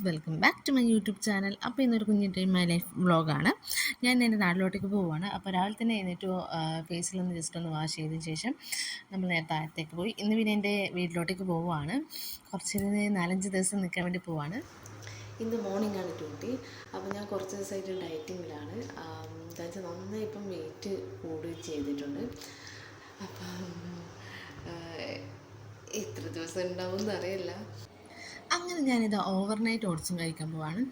Welcome back to my YouTube channel. അപ്പോൾ ഇന്നൊരു കുഞ്ഞിൻ്റെ മൈ ലൈഫ് വ്ളോഗാണ്. ഞാൻ എൻ്റെ നാട്ടിലോട്ടേക്ക് പോവുകയാണ്. അപ്പോൾ രാവിലെ തന്നെ എഴുന്നേറ്റ് ഫേസിലൊന്ന് ജസ്റ്റ് ഒന്ന് വാഷ് ചെയ്തതിന് ശേഷം നമ്മൾ നേരെ താഴത്തേക്ക് പോയി. ഇന്ന് പിന്നെ എൻ്റെ വീട്ടിലോട്ടേക്ക് പോവുകയാണ്. കുറച്ച് 4-5 ദിവസം നിൽക്കാൻ വേണ്ടി പോവാണ്. ഇന്ന് മോർണിംഗ് ആണ് ഡ്യൂട്ടി. അപ്പോൾ ഞാൻ കുറച്ച് ദിവസമായിട്ട് ഡയറ്റിങ്ങിലാണ്. എന്താ നന്നായി ഇപ്പം വെയിറ്റ് കൂടുകയും ചെയ്തിട്ടുണ്ട്. അപ്പം എത്ര ദിവസം ഉണ്ടാവും എന്നറിയില്ല. അങ്ങനെ ഞാനിത് ഓവർനൈറ്റ് ഓട്സും കഴിക്കാൻ പോവാണ്.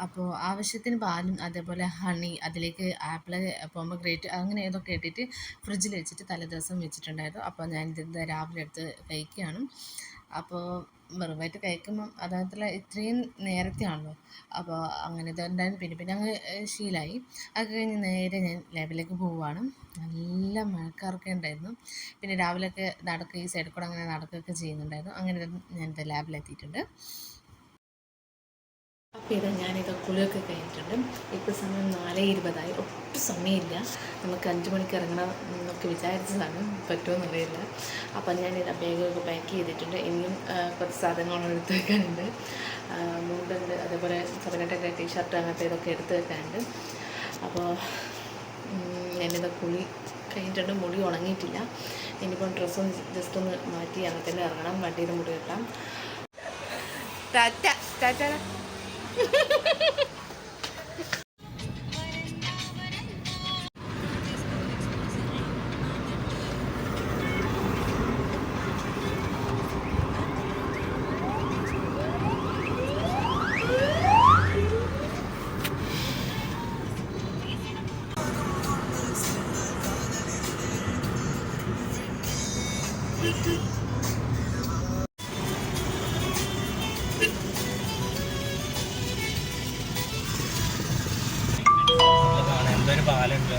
അപ്പോൾ ആവശ്യത്തിന് പാലും അതേപോലെ ഹണി, അതിലേക്ക് ആപ്പിൾ, പോമഗ്രേറ്റ് അങ്ങനെ ഏതൊക്കെ ഇട്ടിട്ട് ഫ്രിഡ്ജിൽ വെച്ചിട്ട് തലേദിവസം വെച്ചിട്ടുണ്ടായിരുന്നു. അപ്പോൾ ഞാനിത് രാവിലെ എടുത്ത് കഴിക്കുകയാണ്. അപ്പോൾ വെറുമായിട്ട് കഴിക്കുമ്പം അതായത് ഇത്രയും നേരത്തെ ആണല്ലോ. അപ്പോൾ അങ്ങനെ ഇതുണ്ടായിരുന്നു. പിന്നെ അങ്ങ് ശീലമായി. അത് കഴിഞ്ഞ് നേരെ ഞാൻ ലാബിലേക്ക് പോവുകയാണ്. നല്ല മഴക്കാറൊക്കെ ഉണ്ടായിരുന്നു. പിന്നെ രാവിലെയൊക്കെ ഈ സൈഡിൽ കൂടെ അങ്ങനെ നടക്കുകയൊക്കെ ചെയ്യുന്നുണ്ടായിരുന്നു. അങ്ങനെ ഞാനിത് ലാബിലെത്തിയിട്ടുണ്ട്. അപ്പോൾ ഞാനിത് കുളിയൊക്കെ കഴിഞ്ഞിട്ടുണ്ട്. ഇപ്പോൾ സമയം 4:20 ഒട്ടും സമയമില്ല. നമുക്ക് 5 മണിക്ക് ഇറങ്ങണം എന്നൊക്കെ വിചാരിച്ചതാണ്, പറ്റുമെന്നറിയില്ല. അപ്പം ഞാനിത് ബാഗൊക്കെ പാക്ക് ചെയ്തിട്ടുണ്ട്. ഇനിയും കുറച്ച് സാധനങ്ങൾ എടുത്ത് വെക്കാനുണ്ട്. മുണ്ടുണ്ട്, അതേപോലെ 7 ടീഷർട്ട് അങ്ങനത്തെ ഇതൊക്കെ എടുത്ത് വെക്കാനുണ്ട്. അപ്പോൾ ഞാനിത് കുളി കഴിഞ്ഞിട്ടുണ്ട്. മുടി ഉണങ്ങിയിട്ടില്ല. ഇനിയിപ്പം ഡ്രസ്സൊന്ന് ജസ്റ്റ് ഒന്ന് മാറ്റി അങ്ങനെ തന്നെ ഇറങ്ങണം. വണ്ടിയിൽ മുടി വെക്കാം. ടാറ്റ ടാറ്റ. എന്തൊരു പാലുണ്ട്,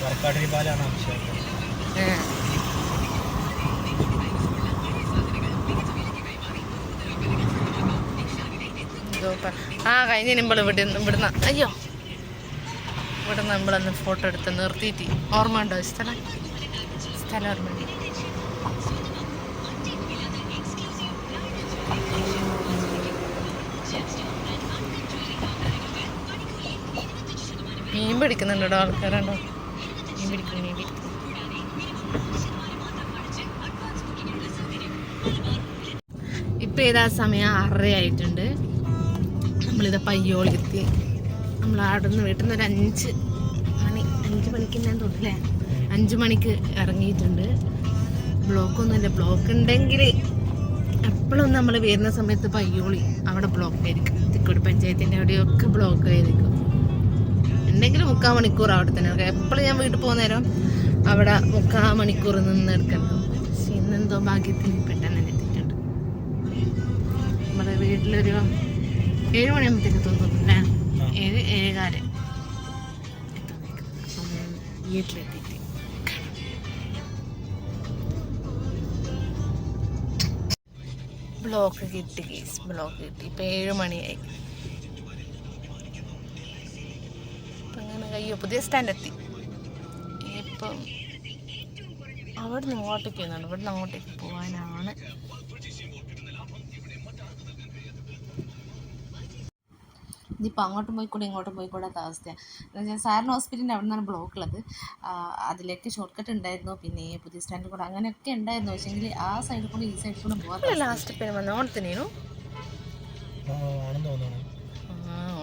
വർക്കാട്ടിരി പാലാണ് ആവശ്യം. കഴിഞ്ഞ നമ്മൾ ഇവിടുന്ന് അയ്യോ ഇവിടുന്ന് നമ്മളന്ന് ഫോട്ടോ എടുത്ത് നിർത്തിയിട്ട് ഓർമ്മ ഉണ്ടോ? സ്ഥലം ഓർമ്മ ഉണ്ട്. മീൻ പിടിക്കുന്നുണ്ടോ ആൾക്കാരുണ്ടോ? മീൻ പിടിക്കുന്നു. ഇപ്പം ഏതാ സമയം 6:30 ആയിട്ടുണ്ട്. നമ്മളിത് പയ്യോളി എത്തി. നമ്മൾ അവിടെ നിന്ന് വീട്ടിൽ നിന്ന് ഒരു 5 മണിക്ക് ഞാൻ തൊട്ടില്ലേ 5 മണിക്ക് ഇറങ്ങിയിട്ടുണ്ട്. ബ്ലോക്കൊന്നുമില്ല. ബ്ലോക്ക് ഉണ്ടെങ്കിൽ എപ്പോഴും നമ്മൾ വരുന്ന സമയത്ത് പയ്യോളി അവിടെ ബ്ലോക്ക് ആയിരിക്കും. തിക്കോട് പഞ്ചായത്തിൻ്റെ അവിടെയൊക്കെ ബ്ലോക്ക് ആയിരിക്കും. ഉണ്ടെങ്കിൽ 3/4 മണിക്കൂർ അവിടെ തന്നെ. എപ്പോഴും ഞാൻ വീട്ടിൽ പോകുന്ന നേരം അവിടെ 3/4 മണിക്കൂർ നിന്ന് എടുക്കണം. പക്ഷെ ഇന്നെന്തോ ഭാഗ്യത്തിന് പെട്ടെന്ന് തന്നെ എത്തിയിട്ടുണ്ട്. നമ്മുടെ വീട്ടിലൊരു 7 മണിയാകുമ്പോഴത്തേക്ക് തോന്നുന്നില്ലേ? 7-7:15 വീട്ടിലെത്തിയിട്ട് ബ്ലോക്ക് കിട്ടി. ഇപ്പം 7 മണിയായി. ഇപ്പം അങ്ങനെ പുതിയ സ്റ്റാൻഡ് എത്തി. ഇപ്പം അവിടെ നിന്ന് ഇങ്ങോട്ടേക്ക് വരുന്നുണ്ട്. ഇവിടെ നിന്ന് അങ്ങോട്ടേക്ക് പോകാനാണ്. ഇതിപ്പോൾ അങ്ങോട്ടും പോയിക്കൂടെ ഇങ്ങോട്ടും പോയിക്കൂടാത്ത അവസ്ഥയാണ്. എന്നുവെച്ചാൽ സാറിന് ഹോസ്പിറ്റലിൻ്റെ അവിടെ നിന്നാണ് ബ്ലോക്ക് ഉള്ളത്. അതിലേക്ക് ഷോർട്ട് കട്ട് ഉണ്ടായിരുന്നു. പിന്നെ പുതിയ സ്റ്റാൻഡിൽ കൂടെ അങ്ങനെയൊക്കെ ഉണ്ടായിരുന്നു. പക്ഷേങ്കിൽ ആ സൈഡിൽ കൂടെ ഈ സൈഡിൽ കൂടെ പോകാൻ ലാസ്റ്റ് പിന്നെ വന്ന ഓണത്തിനേനു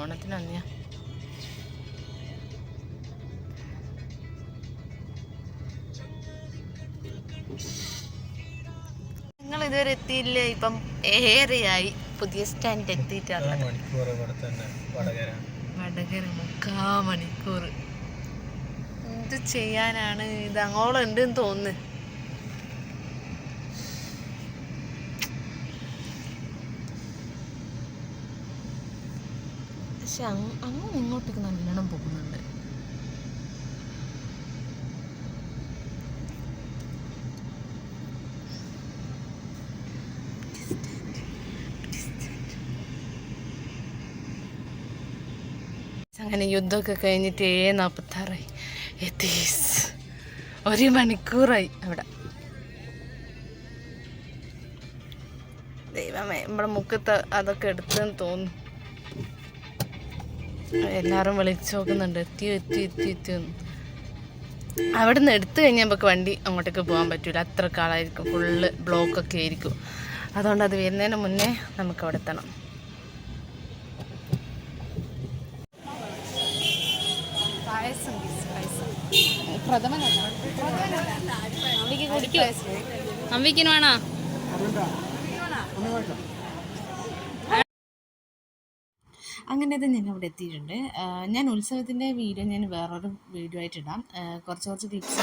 ഓണത്തിന് വന്നെയാ. നിങ്ങൾ ഇതുവരെ എത്തിയില്ലേ? ഇപ്പം ഏറെയായി പുതിയ സ്റ്റാൻഡ് എത്തിയിട്ടാണ്. വടകര 3/4 മണിക്കൂർ. എന്ത് ചെയ്യാനാണ്? ഇത് അങ്ങോളം ഉണ്ടെന്ന് തോന്നുന്നു. പക്ഷെ അങ്ങ് ഇങ്ങോട്ടേക്ക് നല്ലോണം പോകുന്നുണ്ട്. അങ്ങനെ യുദ്ധമൊക്കെ കഴിഞ്ഞിട്ട് 7:46 എത്തി. 1 മണിക്കൂറായി അവിടെ. ദൈവ നമ്മുടെ മുക്കത്ത് അതൊക്കെ എടുത്തെന്ന് തോന്നുന്നു. എല്ലാവരും വിളിച്ചു നോക്കുന്നുണ്ട്, എത്തിയോ എത്തി എത്തി എത്തിയെന്ന്. അവിടെ നിന്ന് എടുത്തു കഴിഞ്ഞാൽ നമുക്ക് വണ്ടി അങ്ങോട്ടേക്ക് പോകാൻ പറ്റില്ല, അത്ര കാളായിരിക്കും, ഫുള്ള് ബ്ലോക്കൊക്കെ ആയിരിക്കും. അതുകൊണ്ട് അത് വരുന്നതിന് മുന്നേ നമുക്ക് അവിടെ എത്തണം. പായസം അമ്പിക്കിന് വേണോ? അങ്ങനെ അത് ഞാൻ അവിടെ എത്തിയിട്ടുണ്ട്. ഞാൻ ഉത്സവത്തിൻ്റെ വീഡിയോ ഞാൻ വേറൊരു വീഡിയോ ആയിട്ട് ഇടാം. കുറച്ച് ക്ലിപ്സ്